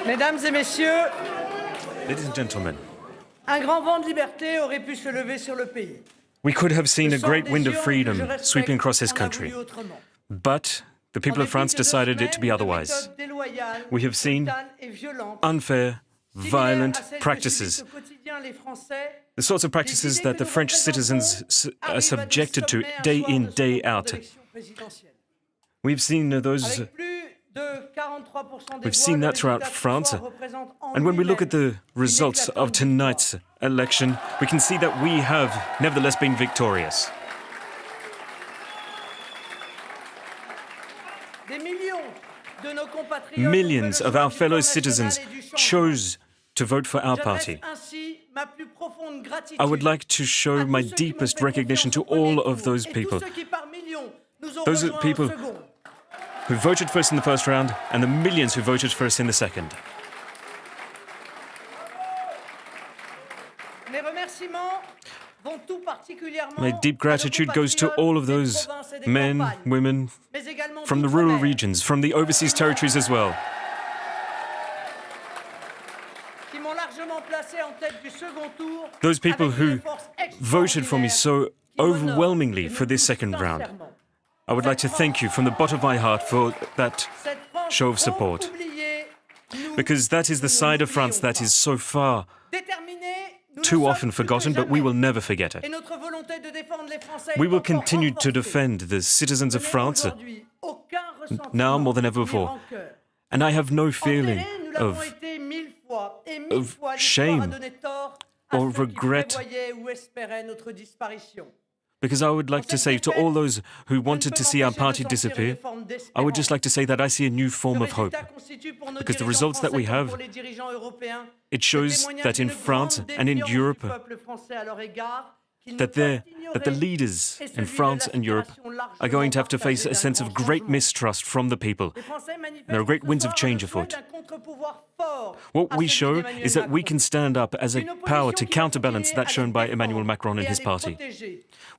Mesdames et messieurs, Ladies and gentlemen, un grand vent de liberté aurait pu se lever sur le pays. we could have seen a great wind of freedom sweeping across this country, but the people of France decided it to be otherwise. We have seen unfair, violent practices, the sorts of practices that the French citizens are subjected to day in, day out. We've seen that throughout France. And when we look at the results of tonight's election, we can see that we have nevertheless been victorious. Millions of our fellow citizens chose to vote for our party. I would like to show my deepest recognition to all of those people. Those are people who voted for us in the first round and the millions who voted for us in the second. My deep gratitude goes to all of those men, women, from the rural regions, from the overseas territories as well, those people who voted for me so overwhelmingly for this second round. I would like to thank you from the bottom of my heart for that show of support, because that is the side of France that is so far too often forgotten, but we will never forget it. We will continue to defend the citizens of France now more than ever before. And I have no feeling of shame or regret, because I would like to say to all those who wanted to see our party disappear, I would just like to say that I see a new form of hope. Because the results that we have, it shows that in France and in Europe, that the leaders in France and Europe are going to have to face a sense of great mistrust from the people. There are great winds of change afoot. What we show is that we can stand up as a power to counterbalance that shown by Emmanuel Macron and his party.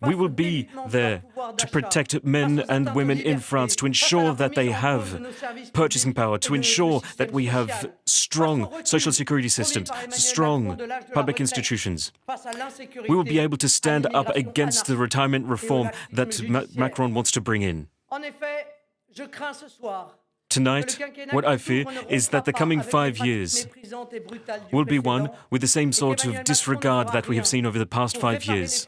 We will be there to protect men and women in France, to ensure that they have purchasing power, to ensure that we have strong social security systems, strong public institutions. We will be able to stand up against the retirement reform that Macron wants to bring in. Tonight, what I fear is that the coming 5 years will be one with the same sort of disregard that we have seen over the past 5 years.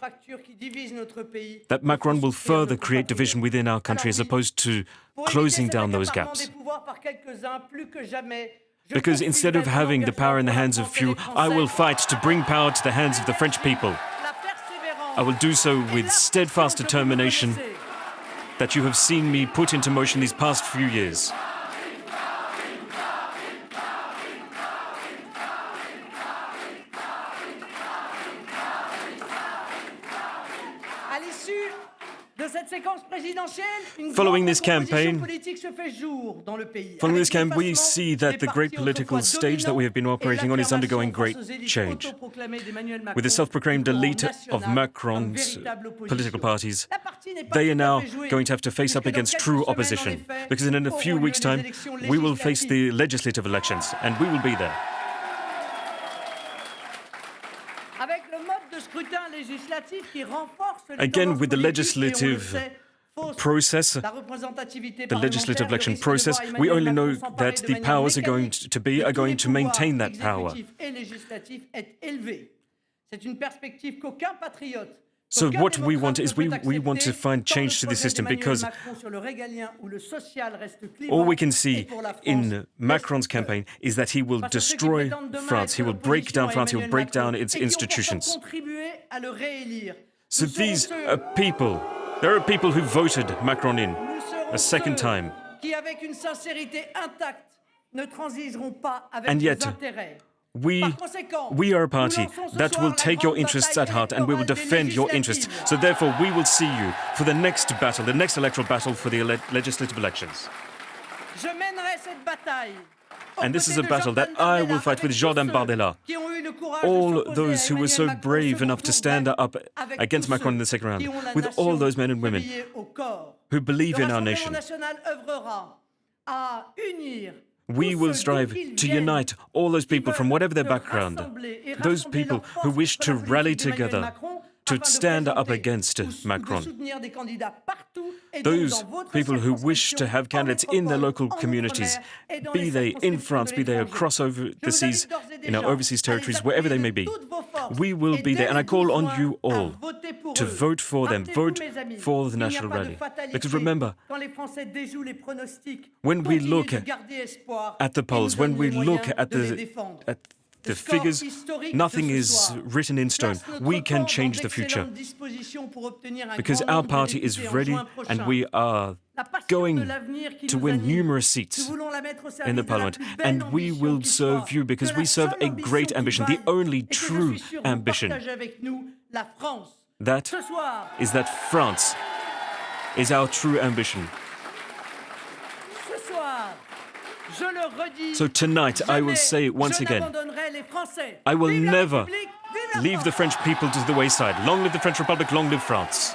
That Macron will further create division within our country as opposed to closing down those gaps. Because instead of having the power in the hands of few, I will fight to bring power to the hands of the French people. I will do so with steadfast determination that you have seen me put into motion these past few years. Following this campaign, we see that the great political stage that we have been operating on is undergoing great change. With the self-proclaimed elite of Macron's political parties, they are now going to have to face up against true opposition, because in a few weeks' time, we will face the legislative elections, and we will be there. Again, with the legislative process, the legislative election process, we only know that the powers are going to maintain that power. So what we want is we want to find change to the system, because all we can see in Macron's campaign is that he will destroy France, he will break down France, he will break down its institutions. So these are people, there are people who voted Macron in a second time. And yet, we are a party that will take your interests at heart and we will defend your interests. So therefore, we will see you for the next battle, the next electoral battle for the legislative elections. And this is a battle that I will fight with Jordan Bardella. All those who were so brave enough to stand up against Macron in the second round, with all those men and women who believe in our nation, We will strive to unite all those people from whatever their background, those people who wish to rally together to stand up against Macron, those people who wish to have candidates in their local communities, be they in France, be they across over the seas, in our overseas territories, wherever they may be. We will be there, and I call on you all to vote for them, vote for the National Rally. Because remember, when we look at the polls, when we look at the figures, nothing is written in stone. We can change the future because our party is ready and we are going to win numerous seats in the parliament. And we will serve you because we serve a great ambition, the only true ambition. That is that France is our true ambition. So tonight, I will say it once again, I will never leave the French people to the wayside. Long live the French Republic, long live France.